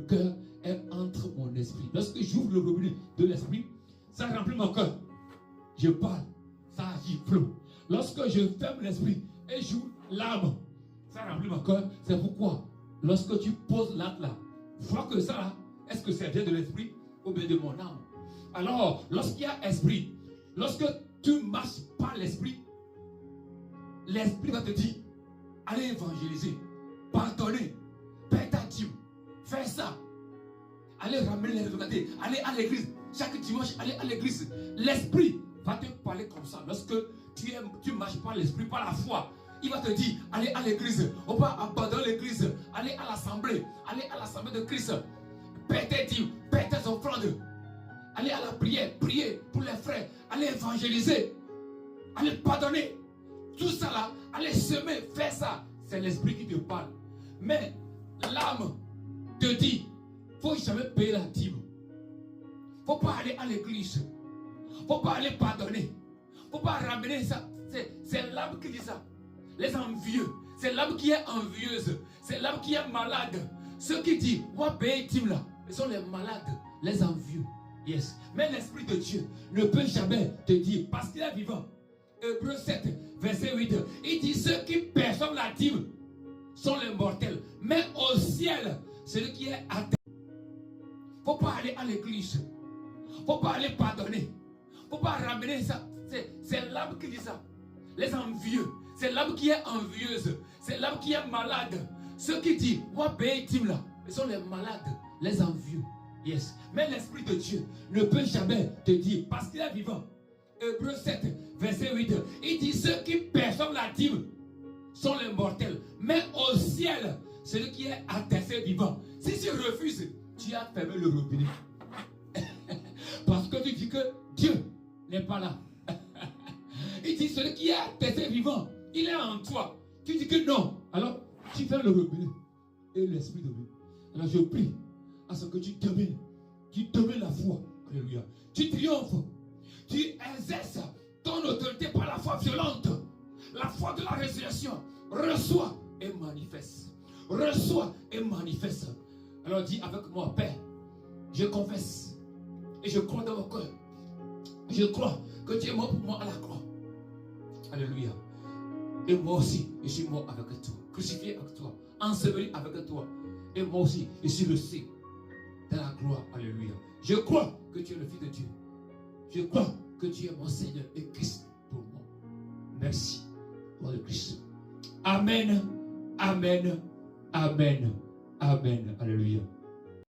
cœur est entre mon esprit. Lorsque j'ouvre le robinet de l'esprit, ça remplit mon cœur. Je parle, ça agit, flot. Lorsque je ferme l'esprit et j'ouvre l'âme, ça remplit mon cœur. C'est pourquoi, lorsque tu poses l'acte là, vois que ça là, est-ce que c'est bien de l'esprit ou bien de mon âme? Alors, lorsqu'il y a esprit, lorsque tu marches par l'esprit, l'esprit va te dire, allez évangéliser, pardonner, paie ta dîme, fais ça. Allez ramener les retraités, allez à l'église. Chaque dimanche, allez à l'église. L'esprit va te parler comme ça. Lorsque tu marches par l'esprit, par la foi, il va te dire, allez à l'église. On va abandonner l'église. Allez à l'assemblée de Christ. Paie tes dîmes, paie tes offrandes. Allez à la prière, priez pour les frères. Allez évangéliser. Allez pardonner. Tout ça là, allez semer, fais ça. C'est l'esprit qui te parle. Mais l'âme te dit, faut jamais payer la dîme. Faut pas aller à l'église. Faut pas aller pardonner. Faut pas ramener ça. C'est l'âme qui dit ça. Les envieux. C'est l'âme qui est envieuse. C'est l'âme qui est malade. Ceux qui disent, on va payer dîme là. Ce sont les malades, les envieux. Yes. Mais l'Esprit de Dieu ne peut jamais te dire, parce qu'il est vivant. Hébreux 7, verset 8. Il dit, ceux qui perçoivent la dîme sont les mortels. Mais au ciel, celui qui est à terre. Faut pas aller à l'église. Faut pas aller pardonner. Faut pas ramener ça. C'est l'âme qui dit ça. Les envieux. C'est l'âme qui est envieuse. C'est l'âme qui est malade. Ceux qui disent, on va payer dîme là. Ce sont les malades, les envieux. Yes. Mais l'Esprit de Dieu ne peut jamais te dire, parce qu'il est vivant. Hébreux 7, verset 8. Il dit, ceux qui perçoivent la dîme sont les mortels. Mais au ciel, celui qui est à terre, c'est vivant. Si tu refuses, tu as fermé le robinet. Parce que tu dis que Dieu n'est pas là. Il dit, celui qui est à terre, c'est vivant. Il est en toi. Tu dis que non. Alors, tu fermes le robinet. Et l'Esprit de Dieu. Alors, je prie à ce que tu domines. Tu domines la foi. Alléluia. Tu triomphes. Tu exerces ton autorité par la foi violente. La foi de la résurrection. Reçois et manifeste. Reçois et manifeste. Alors dis avec moi, Père, je confesse et je crois dans mon cœur. Je crois que tu es mort pour moi à la croix. Alléluia. Et moi aussi, je suis mort avec toi. Crucifié avec toi. Enseveli avec toi. Et moi aussi, je suis resté dans la gloire. Alléluia. Je crois que tu es le Fils de Dieu. Je crois que tu es mon Seigneur et Christ pour moi. Merci pour le Christ. Amen. Amen. Amen. Amen. Alléluia.